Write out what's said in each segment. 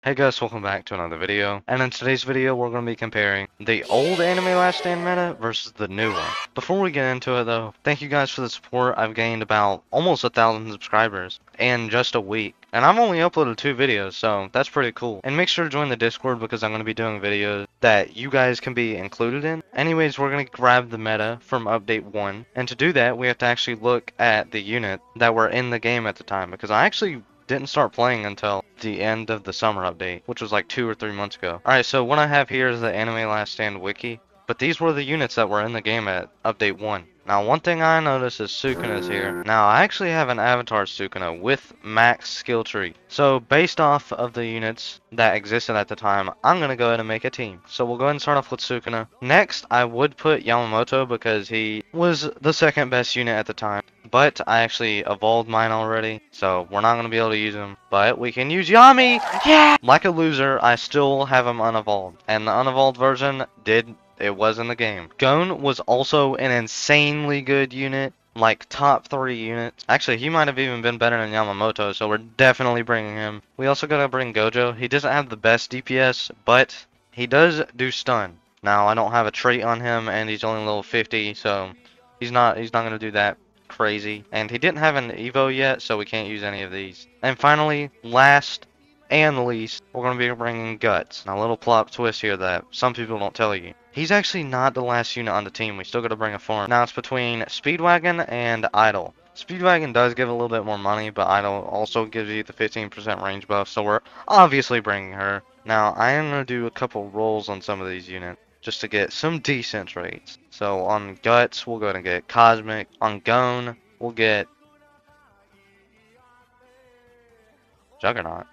Hey guys, welcome back to another video, and in today's video we're going to be comparing the old Anime Last Stand meta versus the new one. Before we get into it though, thank you guys for the support. I've gained about almost 1,000 subscribers in just a week, and I've only uploaded 2 videos, so that's pretty cool. And make sure to join the Discord because I'm going to be doing videos that you guys can be included in. Anyways, we're going to grab the meta from update 1, and to do that we have to actually look at the unit that were in the game at the time, because I actually didn't start playing until the end of the summer update, which was like 2 or 3 months ago. Alright, so what I have here is the Anime Last Stand wiki, but these were the units that were in the game at update 1. Now, one thing I noticed is Sukuna's here. Now, I actually have an avatar Sukuna with max skill tree. So, based off of the units that existed at the time, I'm going to go ahead and make a team. So, we'll go ahead and start off with Sukuna. Next, I would put Yamamoto because he was the second best unit at the time. But I actually evolved mine already, so we're not going to be able to use him. But we can use Yami! Yeah! Like a loser, I still have him unevolved. And the unevolved version was in the game. Gon was also an insanely good unit. Like top 3 units. Actually, he might have even been better than Yamamoto, so we're definitely bringing him. We also gotta bring Gojo. He doesn't have the best DPS, but he does do stun. Now, I don't have a trait on him, and he's only level 50, so he's not gonna do that crazy. And he didn't have an Evo yet, so we can't use any of these. And finally, last and least, we're going to be bringing Guts. Now, a little plot twist here that some people don't tell you. He's actually not the last unit on the team. We still got to bring a farm. Now, it's between Speedwagon and Idol. Speedwagon does give a little bit more money, but Idol also gives you the 15% range buff, so we're obviously bringing her. Now, I am going to do a couple rolls on some of these units, just to get some decent rates. So on Guts, we'll go ahead and get Cosmic. On Gon, we'll get Juggernaut.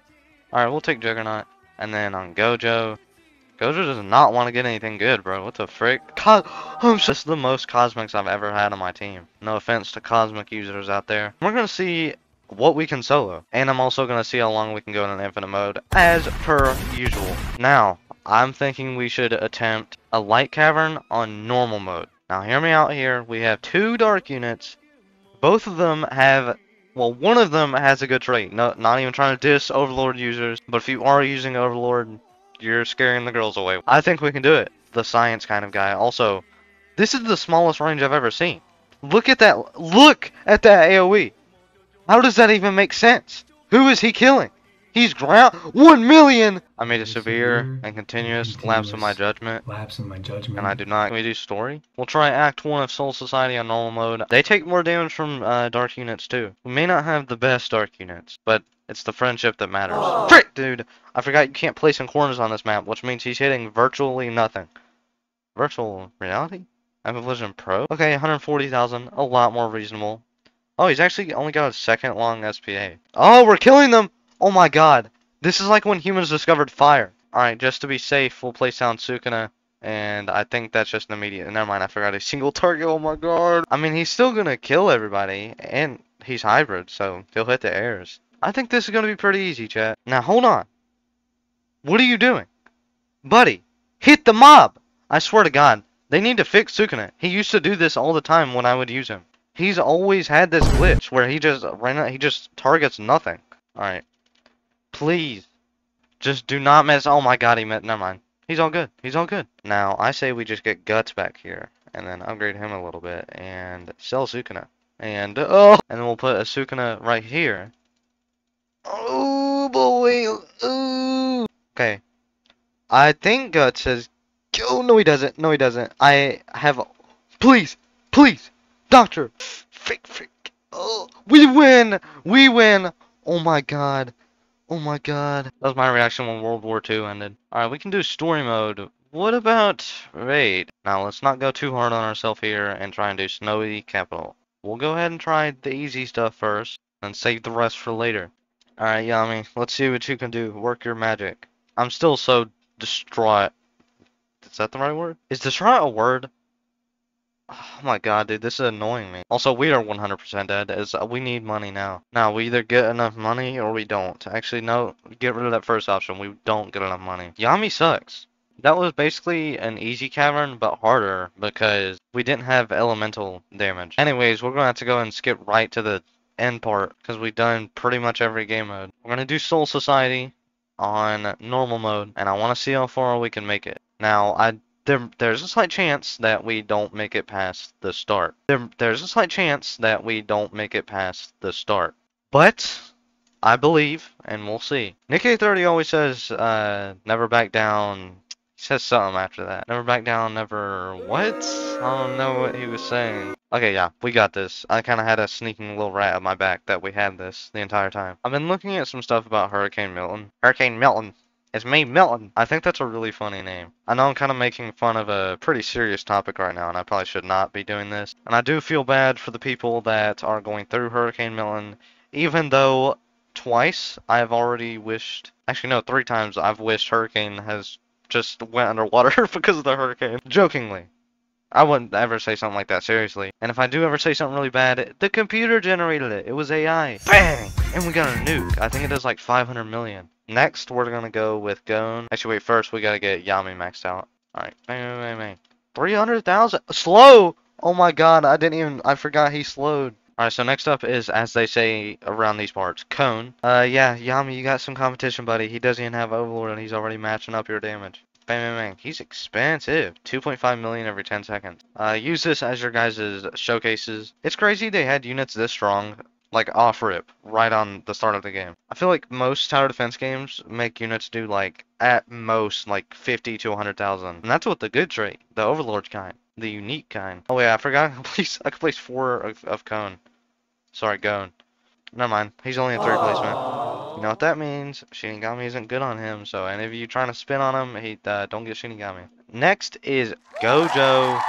Alright, we'll take Juggernaut. And then on Gojo, Gojo does not want to get anything good, bro. What the frick? This is the most Cosmics I've ever had on my team. No offense to Cosmic users out there. We're going to see what we can solo. And I'm also going to see how long we can go in an infinite mode, as per usual. Now, I'm thinking we should attempt a light cavern on normal mode. Now, hear me out here. We have 2 dark units. Both of them have, well, one of them has a good trait. No, not even trying to diss Overlord users, but if you are using Overlord, you're scaring the girls away. I think we can do it. The science kind of guy. Also, this is the smallest range I've ever seen. Look at that. Look at that AoE. How does that even make sense? Who is he killing? He's ground 1 million! I made a severe and continuous lapse of my judgment. And I do not. Can we do story? We'll try Act 1 of Soul Society on normal mode. They take more damage from dark units too. We may not have the best dark units, but it's the friendship that matters. Oh. Frick, dude! I forgot you can't place in corners on this map, which means he's hitting virtually nothing. Virtual reality? Vision Pro? Okay, 140,000. A lot more reasonable. Oh, he's actually only got a second long SPA. Oh, we're killing them! Oh my god. This is like when humans discovered fire. Alright, just to be safe, we'll place down Sukuna. And I think that's just an immediate. Never mind, I forgot a single target. Oh my god. I mean, he's still gonna kill everybody. And he's hybrid, so he'll hit the airs. I think this is gonna be pretty easy, chat. Now, hold on. What are you doing? Buddy, hit the mob! I swear to god, they need to fix Sukuna. He used to do this all the time when I would use him. He's always had this glitch where he just targets nothing. Alright. Please. Just do not mess. Oh my god, never mind. He's all good. He's all good. Now, I say we just get Guts back here. And then upgrade him a little bit. And sell Sukuna. And, oh! And then we'll put a Sukuna right here. Oh, boy. Ooh. Okay. I think Guts says... Oh, no he doesn't. No he doesn't. I have... Please. Please. Doctor. Frick. Oh, we win. We win. Oh my god. Oh my god. That was my reaction when World War II ended. Alright, we can do story mode. What about raid? Now, let's not go too hard on ourselves here and try and do Snowy Capital. We'll go ahead and try the easy stuff first and save the rest for later. Alright, Yami, let's see what you can do. Work your magic. I'm still so distraught. Is that the right word? Is distraught a word? Oh my god, dude, this is annoying me. Also, we are 100% dead, as we need money now. Now, we either get enough money or we don't. Actually, no, get rid of that first option. We don't get enough money. Yami sucks. That was basically an easy cavern, but harder, because we didn't have elemental damage. Anyways, we're gonna have to go and skip right to the end part, because we've done pretty much every game mode. We're gonna do Soul Society. on normal mode, and I want to see how far we can make it. Now, there's a slight chance that we don't make it past the start. There's a slight chance that we don't make it past the start. But I believe, and we'll see. Nick30 always says, never back down. He says something after that. Never back down, never what? I don't know what he was saying. Okay, yeah, we got this. I kind of had a sneaking little rat at my back that we had this the entire time. I've been looking at some stuff about Hurricane Milton. Hurricane Milton. It's me, Milton. I think that's a really funny name. I know I'm kind of making fun of a pretty serious topic right now, and I probably should not be doing this. And I do feel bad for the people that are going through Hurricane Milton, even though twice I've already wished, actually no, 3 times I've wished Hurricane has just went underwater because of the hurricane. Jokingly. I wouldn't ever say something like that, seriously. And if I do ever say something really bad, the computer generated it. It was AI. Bang! And we got a nuke. I think it does like 500 million. Next, we're gonna go with Gone. Actually, wait, first we gotta get Yami maxed out. Alright, bang, bang, bang. 300,000? Slow! Oh my god, I forgot he slowed. Alright, so next up is, as they say around these parts, Cone. Yeah, Yami, you got some competition, buddy. He doesn't even have Overlord, and he's already matching up your damage. Bang, bang, bang. He's expensive. 2.5 million every 10 seconds. Use this as your guys' showcases. It's crazy they had units this strong, like off rip, right on the start of the game. I feel like most tower defense games make units do like, at most, like 50 to 100,000. And that's with the good trait, the Overlord kind. The unique kind. Oh wait, I forgot I could place 4 of Cone. Sorry, Gone. Never mind. He's only a 3 placement. You know what that means? Shinigami isn't good on him, so any of you trying to spin on him, he don't get Shinigami. Next is Gojo.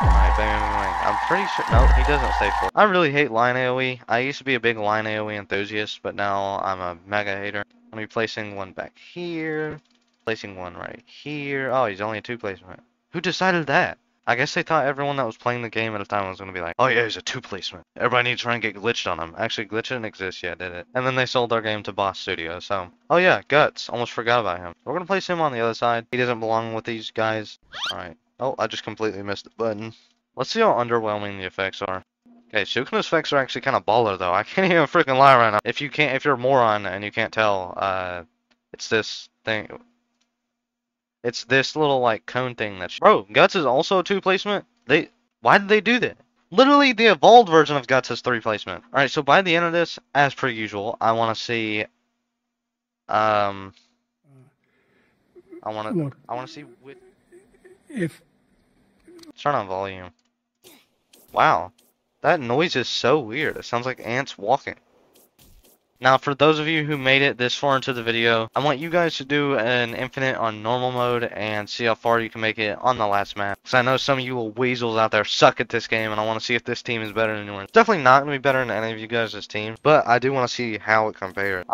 Alright, bang, bang, bang. I'm pretty sure. No, he doesn't stay full. I really hate line AoE. I used to be a big line AoE enthusiast, but now I'm a mega hater. I'm be placing one back here. Placing one right here. Oh, he's only a 2 placement. Who decided that? I guess they thought everyone that was playing the game at the time was going to be like, oh yeah, he's a 2 placement. Everybody needs to try and get glitched on him. Actually, glitch didn't exist yet, did it? And then they sold their game to Boss Studio, so. Oh yeah, Guts. Almost forgot about him. We're going to place him on the other side. He doesn't belong with these guys. Alright. Oh, I just completely missed the button. Let's see how underwhelming the effects are. Okay, Sukuna's effects are actually kind of baller, though. I can't even freaking lie right now. If you're a moron and you can't tell, it's this thing. It's this little, like, cone thing that's... Bro, Guts is also a 2 placement? Why did they do that? Literally, the evolved version of Guts is 3 placement. Alright, so by the end of this, as per usual, I want to see... I want to see... Turn on volume. Wow. That noise is so weird. It sounds like ants walking. Now, for those of you who made it this far into the video, I want you guys to do an infinite on normal mode and see how far you can make it on the last map. Because I know some of you little weasels out there suck at this game, and I want to see if this team is better than yours. It's definitely not going to be better than any of you guys' teams, but I do want to see how it compares.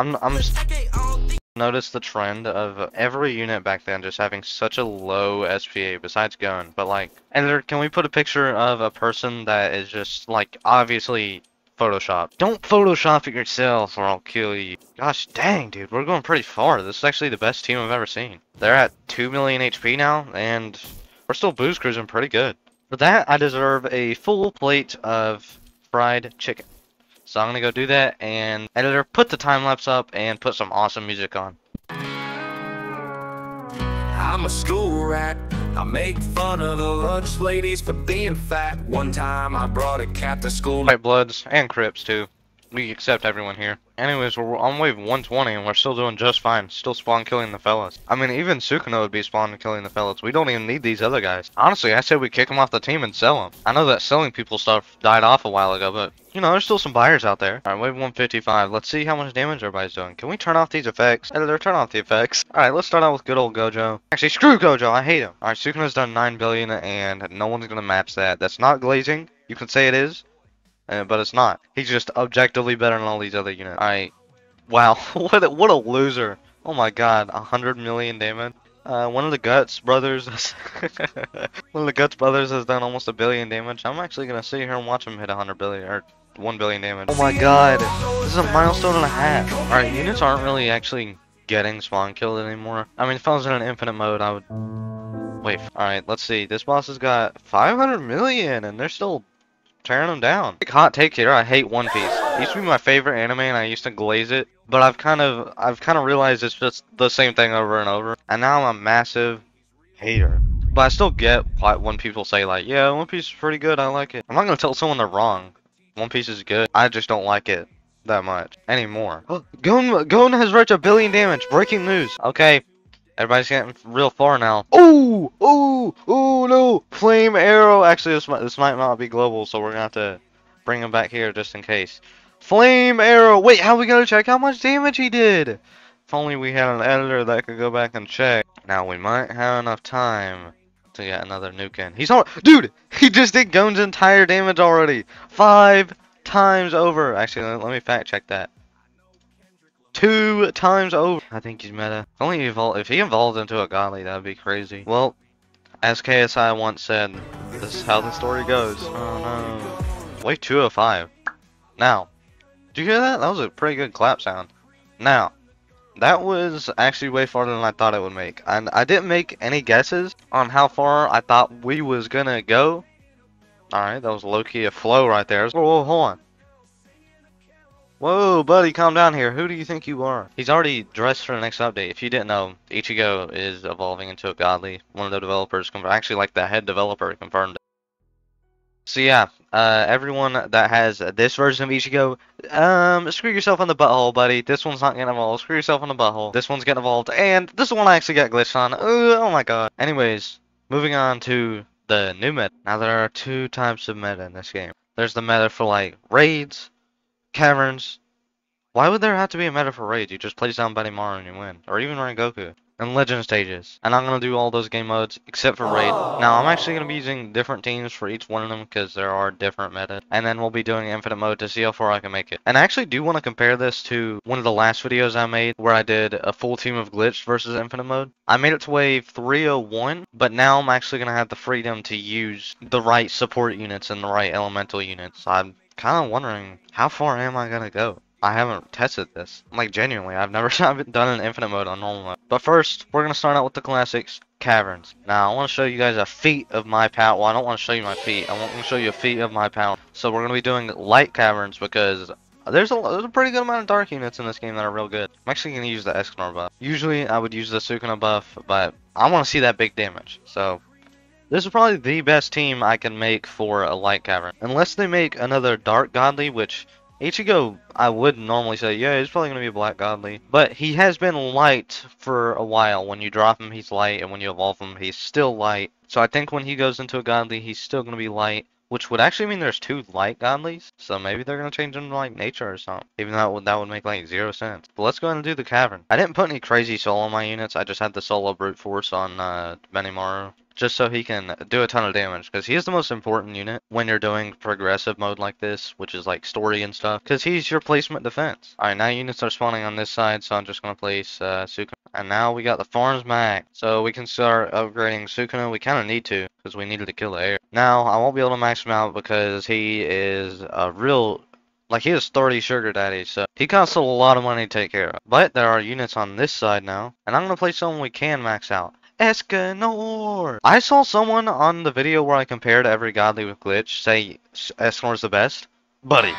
Notice the trend of every unit back then just having such a low SPA besides Gon, but like, editor, can we put a picture of a person that is just like obviously Photoshop? Don't Photoshop it yourself or I'll kill you. Gosh dang, dude, we're going pretty far. This is actually the best team I've ever seen. They're at 2 million HP now, and we're still booze cruising pretty good. For that, I deserve a full plate of fried chicken. So I'm gonna go do that, and editor, put the time lapse up and put some awesome music on. I'm a school rat. I make fun of the lunch ladies for being fat. One time I brought a cat to school. White Bloods and Crips too. We accept everyone here. Anyways, we're on wave 120 and we're still doing just fine. Still spawn killing the fellas. I mean, even Sukuna would be spawn killing the fellas. We don't even need these other guys. Honestly, I say we kick them off the team and sell them. I know that selling people stuff died off a while ago, but you know, there's still some buyers out there. Alright, wave 155. Let's see how much damage everybody's doing. Can we turn off these effects? Editor, turn off the effects. Alright, let's start out with good old Gojo. Actually, screw Gojo. I hate him. Alright, Sukuna's done 9 billion and no one's gonna match that. That's not glazing. You can say it is. But it's not. He's just objectively better than all these other units. Alright. Wow. what a loser. Oh my god. 100 million damage. One of the Guts brothers one of the Guts brothers has done almost 1 billion damage. I'm actually gonna sit here and watch him hit 100 billion or 1 billion damage. Oh my god. This is a milestone and a half. Alright, units aren't really actually getting spawn killed anymore. I mean, if I was in an infinite mode, I would... Wait. Alright, let's see. This boss has got 500 million and they're still tearing them down. Big hot take here, I hate One Piece. It used to be my favorite anime, and I used to glaze it. But I've kind of realized it's just the same thing over and over. And now I'm a massive hater. But I still get why when people say like, yeah, One Piece is pretty good, I like it. I'm not gonna tell someone they're wrong. One Piece is good. I just don't like it that much anymore. Gon has reached 1 billion damage. Breaking news. Okay, everybody's getting real far now. Oh, oh, oh no! Flame arrow. Actually, this might not be global, so we're gonna have to bring him back here just in case. Flame arrow. Wait, how are we gonna check how much damage he did? If only we had an editor that could go back and check. Now we might have enough time to get another nuke in. He's on. Dude, he just did Gon's entire damage already. 5 times over. Actually, let me fact check that. 2 times over. I think he's meta. If he evolved into a godly, that'd be crazy. Well, as KSI once said, this is how the story goes. Oh no. Wave 205. Now, did you hear that? That was a pretty good clap sound. Now, that was actually way farther than I thought it would make. And I didn't make any guesses on how far I thought we was gonna go. Alright, that was low-key a flow right there. Whoa, hold on. Whoa, buddy, calm down here. Who do you think you are? He's already dressed for the next update. If you didn't know, Ichigo is evolving into a godly. One of the developers, actually like the head developer, confirmed it. So yeah, everyone that has this version of Ichigo, screw yourself in the butthole, buddy. This one's not getting evolved. Screw yourself in the butthole. This one's getting evolved, and this one I actually got glitched on. Oh my god. Anyways, moving on to the new meta. Now there are 2 types of meta in this game. There's the meta for like raids, caverns. Why would there have to be a meta for raids? You just place down Benimaru and you win. Or even Rengoku. And legend stages. And I'm going to do all those game modes except for raid. Now I'm actually going to be using different teams for each one of them because there are different metas. And then we'll be doing infinite mode to see how far I can make it. And I actually do want to compare this to one of the last videos I made where I did a full team of glitched versus infinite mode. I made it to wave 301, but now I'm actually going to have the freedom to use the right support units and the right elemental units. I'm kind of wondering, how far am I going to go? I haven't tested this. Like, genuinely, I've never done an infinite mode on normal mode. But first, we're going to start out with the classics, caverns. Now, I want to show you guys a feat of my power. Well, I don't want to show you my feat. I want to show you a feat of my power. So we're going to be doing light caverns because there's a pretty good amount of dark units in this game that are real good. I'm actually going to use the Escanor buff. Usually, I would use the Sukuna buff, but I want to see that big damage. So, this is probably the best team I can make for a light cavern. Unless they make another dark godly, which Ichigo, I would normally say, yeah, he's probably going to be a black godly. But he has been light for a while. When you drop him, he's light. And when you evolve him, he's still light. So I think when he goes into a godly, he's still going to be light. Which would actually mean there's 2 light godlies. So maybe they're going to change him to like nature or something. Even though that would make like 0 sense. But let's go ahead and do the cavern. I didn't put any crazy soul on my units. I just had the solo brute force on Benimaru. Just so he can do a ton of damage, because he is the most important unit when you're doing progressive mode like this, which is like story and stuff, because he's your placement defense. Alright, now units are spawning on this side, so I'm just going to place Sukuna. And now we got the farms max, so we can start upgrading Sukuna. We kind of need to, because we needed to kill the air. Now, I won't be able to max him out because he is a real... Like, he has 30 sugar daddies, so he costs a lot of money to take care of. But there are units on this side now, and I'm going to place someone we can max out. Escanor! I saw someone on the video where I compared every godly with glitch say Escanor's the best. Buddy,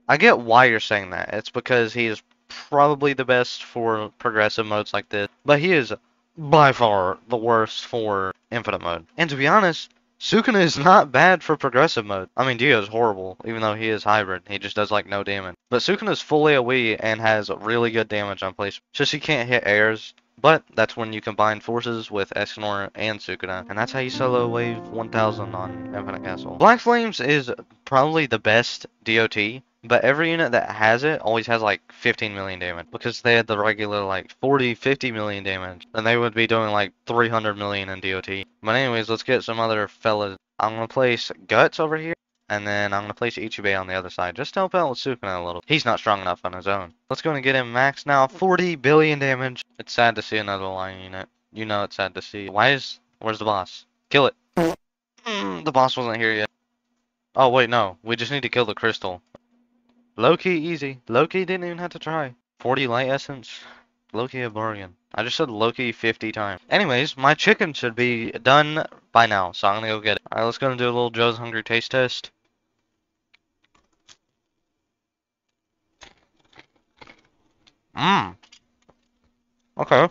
I get why you're saying that. It's because he is probably the best for progressive modes like this, but he is by far the worst for infinite mode. And to be honest, Sukuna is not bad for progressive mode. I mean, Dio is horrible, even though he is hybrid. He just does like no damage. But Sukuna is full AoE and has really good damage on placement. Just he can't hit airs. But that's when you combine forces with Escanor and Sukuna, and that's how you solo wave 1000 on Infinite Castle. Black Flames is probably the best DOT, but every unit that has it always has like 15 million damage, because they had the regular like 50 million damage, and they would be doing like 300 million in DOT. But anyways, let's get some other fellas. I'm going to place Guts over here. And then I'm going to place Ichibei on the other side, just to help out with Sukuna a little. He's not strong enough on his own. Let's go and get him max now. 40 billion damage. It's sad to see another lion unit. You know it's sad to see. Where's the boss? Kill it. The boss wasn't here yet. Oh, wait, no. We just need to kill the crystal. Low-key easy. Low-key didn't even have to try. 40 light essence. Low-key a bargain. I just said Loki 50 times. Anyways, my chicken should be done by now, so I'm gonna go get it. Alright, let's go and do a little Joe's Hungry taste test. Mmm. Okay.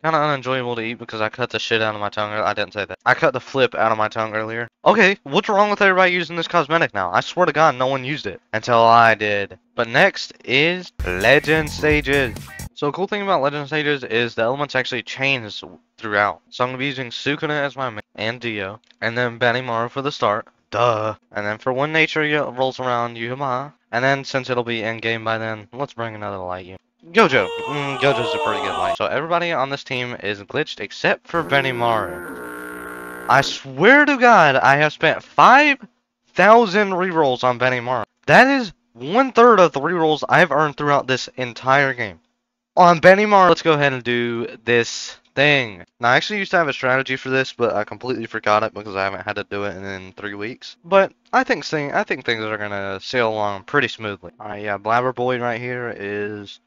Kind of unenjoyable to eat because I cut the shit out of my tongue. I didn't say that. I cut the flip out of my tongue earlier. Okay, what's wrong with everybody using this cosmetic now? I swear to God, no one used it until I did. But next is Legend Stages. So a cool thing about Legend Stages is the elements actually change throughout. So I'm going to be using Sukuna as my main and Dio. And then Benimaru for the start. Duh. And then for when nature rolls around, Yuhama. And then since it'll be in game by then, let's bring another light unit. Gojo. Gojo's a pretty good light. So everybody on this team is glitched except for Benimaru. I swear to God, I have spent 5,000 rerolls on Benimaru. That is 1/3 of the rerolls I've earned throughout this entire game. On Benimaru, let's go ahead and do this thing. Now, I actually used to have a strategy for this, but I completely forgot it because I haven't had to do it in 3 weeks. But I think things are gonna sail along pretty smoothly. Alright, yeah, Blabber Boy right here is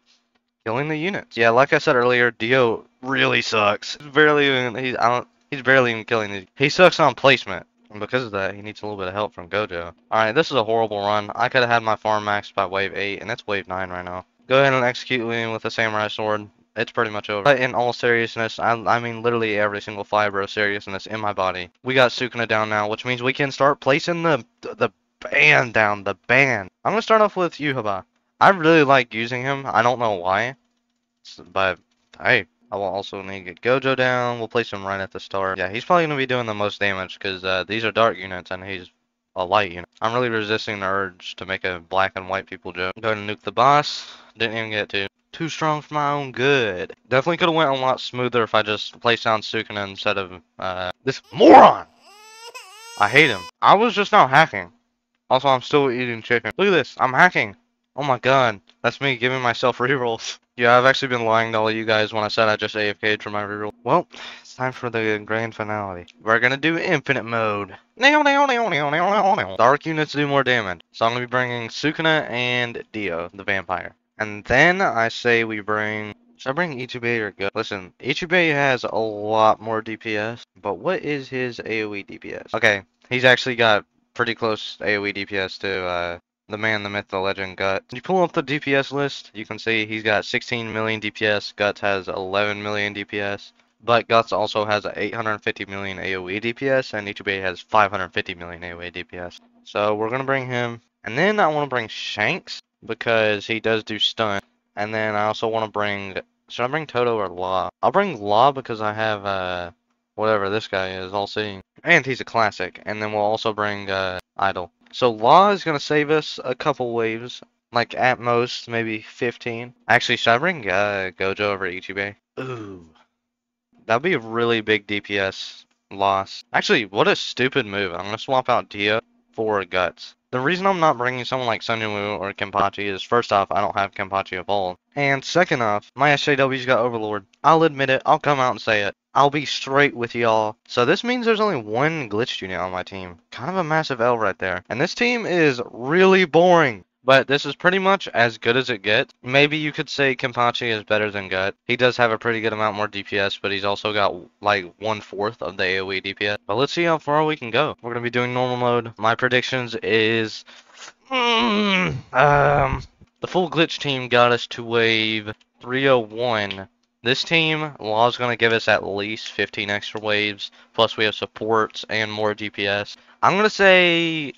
killing the units. Yeah, like I said earlier, Dio really sucks. He's barely even killing these. He sucks on placement. And because of that, he needs a little bit of help from Gojo. Alright, this is a horrible run. I could have had my farm maxed by wave 8, and it's wave 9 right now. Go ahead and execute me with the samurai sword. It's pretty much over. But in all seriousness, I mean literally every single fiber of seriousness in my body. We got Sukuna down now, which means we can start placing the band down. The band. I'm gonna start off with Yuhaba. I really like using him. I don't know why. But, hey, I will also need to get Gojo down. We'll place him right at the start. Yeah, he's probably going to be doing the most damage because these are dark units and he's a light unit. I'm really resisting the urge to make a black and white people joke. Go ahead and nuke the boss. Didn't even get to. Too strong for my own good. Definitely could have went a lot smoother if I just placed down Sukuna instead of this moron. I hate him. I was just now hacking. Also, I'm still eating chicken. Look at this. I'm hacking. Oh my god. That's me giving myself rerolls. Yeah, I've actually been lying to all of you guys when I said I just AFK'd for my reroll. Well, it's time for the grand finale. We're gonna do infinite mode. Dark units do more damage. So I'm gonna be bringing Sukuna and Dio, the vampire. And then I say we bring... Should I bring Ichibei or Go? Listen, Ichibei has a lot more DPS, but what is his AoE DPS? Okay, he's actually got pretty close AoE DPS to the man, the myth, the legend, Gut. When you pull up the DPS list, you can see he's got 16 million DPS, Guts has 11 million DPS, but Guts also has 850 million AoE DPS, and Ichibei has 550 million AoE DPS. So we're going to bring him, and then I want to bring Shanks, because he does do stun, and then I also want to bring, should I bring Toto or Law? I'll bring Law because I have, whatever this guy is, all seeing. And he's a classic, and then we'll also bring, Idol. So Law is going to save us a couple waves, like at most, maybe 15. Actually, should I bring Gojo over Ichibei? Ooh. That'd be a really big DPS loss. Actually, what a stupid move. I'm going to swap out Dio for Guts. The reason I'm not bringing someone like Sun Yunwu or Kenpachi is, first off, I don't have Kenpachi evolved. And second off, my SJW's got Overlord. I'll admit it. I'll come out and say it. I'll be straight with y'all. So this means there's only one glitched unit on my team. Kind of a massive L right there. And this team is really boring. But this is pretty much as good as it gets. Maybe you could say Kenpachi is better than Gut. He does have a pretty good amount more DPS, but he's also got like 1/4 of the AoE DPS. But let's see how far we can go. We're going to be doing normal mode. My predictions is... the full glitch team got us to wave 301. This team, Law's going to give us at least 15 extra waves, plus we have supports and more DPS. I'm going to say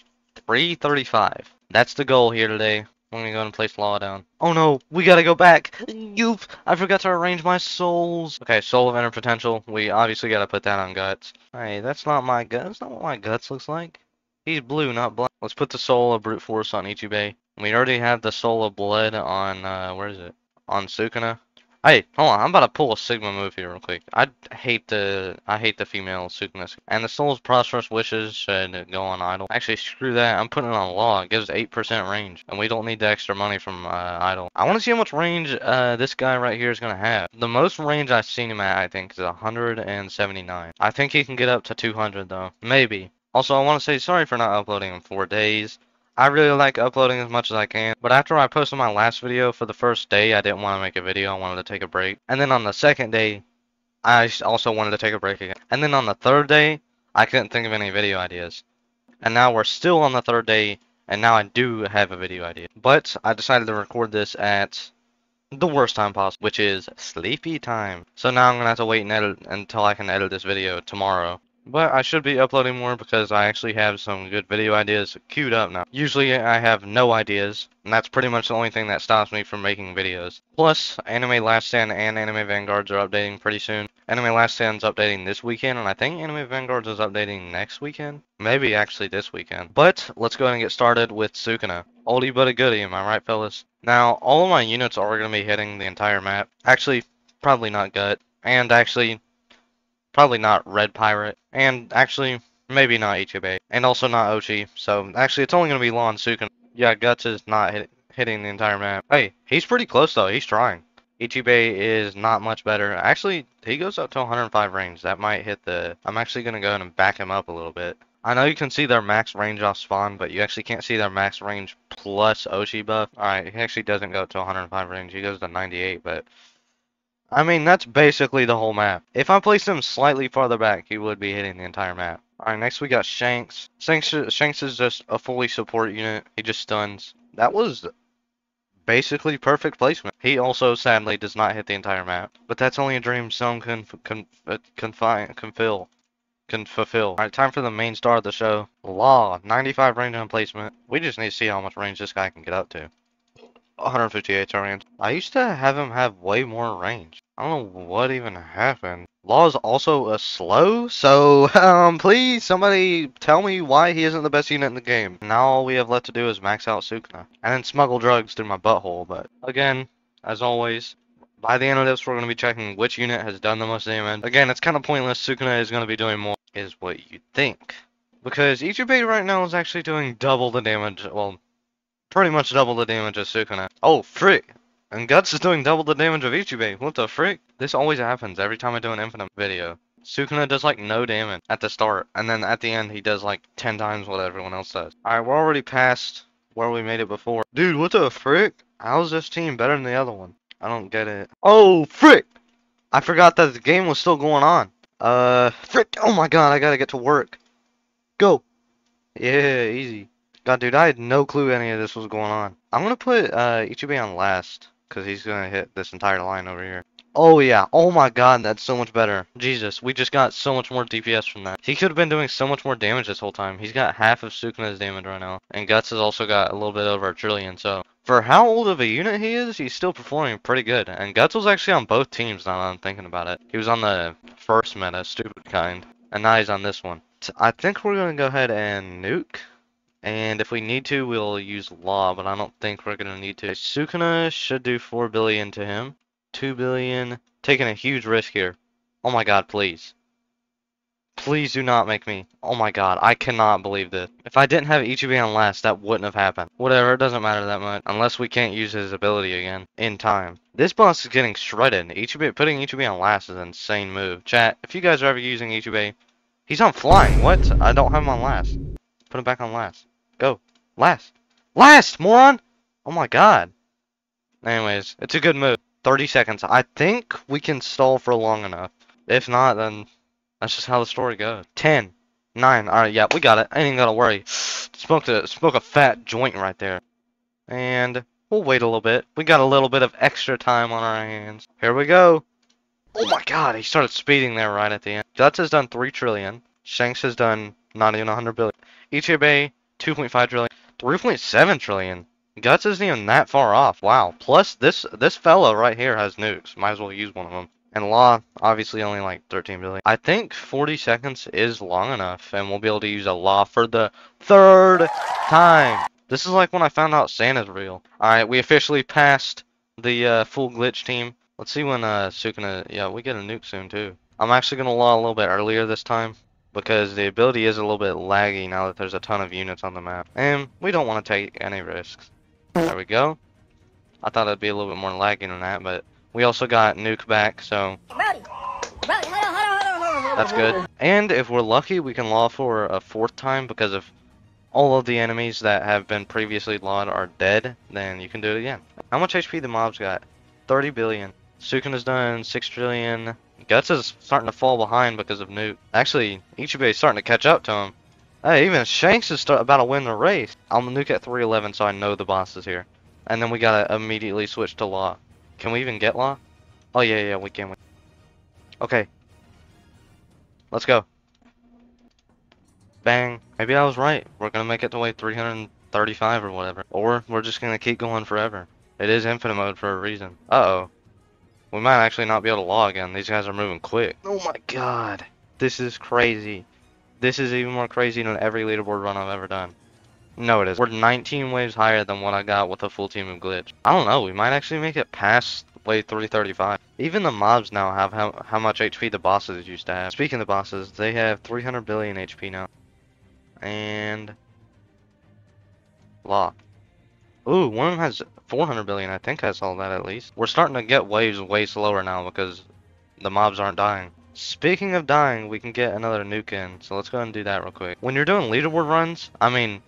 335. That's the goal here today. I'm going to go and place Law down. Oh no, we got to go back. Yoop, I forgot to arrange my souls. Okay, Soul of Inner Potential. We obviously got to put that on Guts. Hey, that's not my Guts. That's not what my Guts looks like. He's blue, not black. Let's put the Soul of Brute Force on Ichibei. We already have the Soul of Blood on, where is it? On Sukuna. Hey, hold on, I'm about to pull a Sigma move here real quick. I hate the female Sukuna. And the Soul's Prosperous Wishes should go on Idol. Actually, screw that, I'm putting it on Law. It gives 8% range. And we don't need the extra money from Idol. I want to see how much range this guy right here is going to have. The most range I've seen him at, I think, is 179. I think he can get up to 200 though. Maybe. Also, I want to say sorry for not uploading in 4 days. I really like uploading as much as I can, but after I posted my last video for the first day, I didn't want to make a video. I wanted to take a break. And then on the second day, I also wanted to take a break again. And then on the third day, I couldn't think of any video ideas. And now we're still on the third day, and now I do have a video idea. But I decided to record this at the worst time possible, which is sleepy time. So now I'm gonna have to wait and edit until I can edit this video tomorrow. But I should be uploading more because I actually have some good video ideas queued up now. Usually I have no ideas, and that's pretty much the only thing that stops me from making videos. Plus, Anime Last Stand and Anime Vanguards are updating pretty soon. Anime Last Stand's updating this weekend, and I think Anime Vanguards is updating next weekend. Maybe actually this weekend. But let's go ahead and get started with Sukuna. Oldie but a goodie, am I right, fellas? Now, all of my units are going to be hitting the entire map. Actually, probably not Gut. And actually, probably not Red Pirate. And actually, maybe not Ichibei. And also not Ochi. So, actually, it's only going to be Law and Sukuna. Yeah, Guts is not hitting the entire map. Hey, he's pretty close, though. He's trying. Ichibei is not much better. Actually, he goes up to 105 range. That might hit the... I'm actually going to go ahead and back him up a little bit. I know you can see their max range off spawn, but you actually can't see their max range plus Oshi buff. Alright, he actually doesn't go to 105 range. He goes to 98, but... I mean, that's basically the whole map. If I placed him slightly farther back, he would be hitting the entire map. Alright, next we got Shanks. Shanks is just a fully support unit. He just stuns. That was basically perfect placement. He also, sadly, does not hit the entire map. But that's only a dream some can fulfill. Alright, time for the main star of the show. Law, 95 range on placement. We just need to see how much range this guy can get up to. 158 turn range. I used to have him have way more range. I don't know what even happened. Law is also a slow, so please somebody tell me why he isn't the best unit in the game. Now all we have left to do is max out Sukuna. And then smuggle drugs through my butthole, but again, as always, by the end of this we're going to be checking which unit has done the most damage. Again, it's kind of pointless. Sukuna is going to be doing more, is what you think. Because Ichibei right now is actually doing double the damage, well, pretty much double the damage as Sukuna. Oh, frick! And Guts is doing double the damage of Ichibei. What the frick? This always happens every time I do an Infinite video. Sukuna does like no damage at the start, and then at the end he does like 10 times what everyone else does. Alright, we're already past where we made it before. Dude, what the frick? How's this team better than the other one? I don't get it. Oh, frick! I forgot that the game was still going on. Frick! Oh my god, I gotta get to work. Go! Yeah, easy. God, dude, I had no clue any of this was going on. I'm gonna put Ichibei on last, because he's gonna hit this entire line over here. Oh yeah, oh my god, that's so much better. Jesus, we just got so much more DPS from that. He could have been doing so much more damage this whole time. He's got half of Sukuna's damage right now. And Guts has also got a little bit over a trillion, so... For how old of a unit he is, he's still performing pretty good. And Guts was actually on both teams now that I'm thinking about it. He was on the first meta, stupid kind. And now he's on this one. I think we're gonna go ahead and nuke. And if we need to, we'll use Law, but I don't think we're going to need to. Sukuna should do 4 billion to him. 2 billion. Taking a huge risk here. Oh my god, please. Please do not make me. Oh my god, I cannot believe this. If I didn't have Ichibei on last, that wouldn't have happened. Whatever, it doesn't matter that much. Unless we can't use his ability again. In time. This boss is getting shredded. Putting Ichibei on last is an insane move. Chat, if you guys are ever using Ichibei, he's on flying. What? I don't have him on last. Put him back on last. Go. Last. Last, moron! Oh my god. Anyways, it's a good move. 30 seconds. I think we can stall for long enough. If not, then that's just how the story goes. 10. 9. Alright, yeah, we got it. I ain't even gotta worry. Smoke a fat joint right there. And we'll wait a little bit. We got a little bit of extra time on our hands. Here we go. Oh my god, he started speeding there right at the end. Guts has done 3 trillion. Shanks has done not even 100 billion. Ichibei 2.5 trillion, 3.7 trillion. Guts isn't even that far off. Wow. Plus, this fella right here has nukes. Might as well use one of them. And Law, obviously only like 13 billion. I think 40 seconds is long enough, and we'll be able to use a Law for the 3rd time. This is like when I found out Santa's real. Alright, we officially passed the full glitch team. Let's see when Sukuna... Yeah, we get a nuke soon, too. I'm actually going to Law a little bit earlier this time, because the ability is a little bit laggy now that there's a ton of units on the map. And we don't want to take any risks. There we go. I thought it'd be a little bit more laggy than that, but we also got nuke back, so that's good. And if we're lucky, we can Law for a 4th time, because if all of the enemies that have been previously lawed are dead, then you can do it again. How much HP the mobs got? 30 billion. Sukuna's done 6 trillion. Guts is starting to fall behind because of nuke. Actually, Ichibei is starting to catch up to him. Hey, even Shanks is about to win the race. I'm nuke at 311, so I know the boss is here. And then we gotta immediately switch to Law. Can we even get law? Oh yeah, we can. Okay, let's go. Bang. Maybe I was right. We're gonna make it to wave 335 or whatever. Or we're just gonna keep going forever. It is infinite mode for a reason. Uh-oh. We might actually not be able to law again. These guys are moving quick. Oh my god. This is crazy. This is even more crazy than every leaderboard run I've ever done. No, it is. We're 19 waves higher than what I got with a full team of glitch. I don't know. We might actually make it past wave 335. Even the mobs now have how much HP the bosses used to have. Speaking of the bosses, they have 300 billion HP now. And law. Ooh, one of them has 400 billion. I think I saw that at least. We're starting to get waves way slower now because the mobs aren't dying. Speaking of dying, we can get another nuke in. So let's go ahead and do that real quick. When you're doing leaderboard runs, I mean,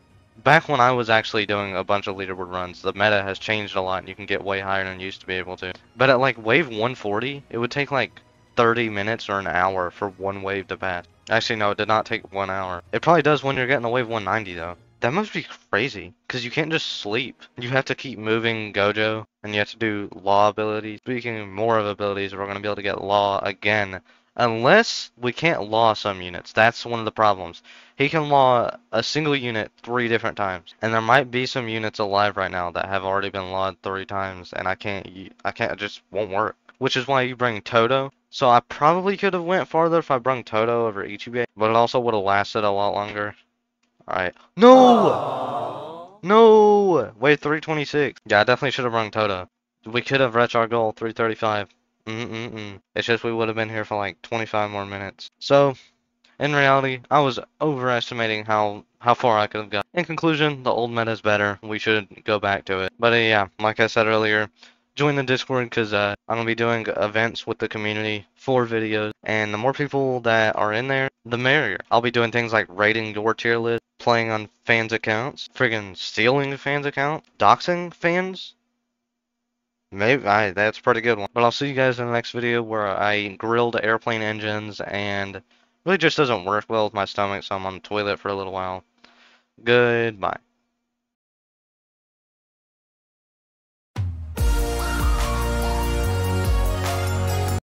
back when I was actually doing a bunch of leaderboard runs, the meta has changed a lot and you can get way higher than you used to be able to. But at like wave 140, it would take like 30 minutes or an hour for one wave to pass. Actually, no, it did not take 1 hour. It probably does when you're getting to wave 190 though. That must be crazy, because you can't just sleep. You have to keep moving Gojo, and you have to do law abilities. Speaking of more of abilities, we're going to be able to get law again. Unless we can't law some units. That's one of the problems. He can law a single unit 3 different times. And there might be some units alive right now that have already been lawed 3 times, and it just won't work. Which is why you bring Todo. So I probably could have went farther if I brung Todo over Ichibei, but it also would have lasted a lot longer. Alright. No! No! Wait, 326. Yeah, I definitely should have rung Toto. We could have reached our goal, 335. It's just we would have been here for like 25 more minutes. So, in reality, I was overestimating how far I could have got. In conclusion, the old meta is better. We should go back to it. But yeah, like I said earlier, join the Discord because I'm going to be doing events with the community for videos. And the more people that are in there, the merrier. I'll be doing things like rating your tier list, playing on fans' accounts, friggin' stealing fans' accounts, doxing fans. Maybe that's a pretty good one. But I'll see you guys in the next video where I grilled airplane engines and really just doesn't work well with my stomach, so I'm on the toilet for a little while. Goodbye.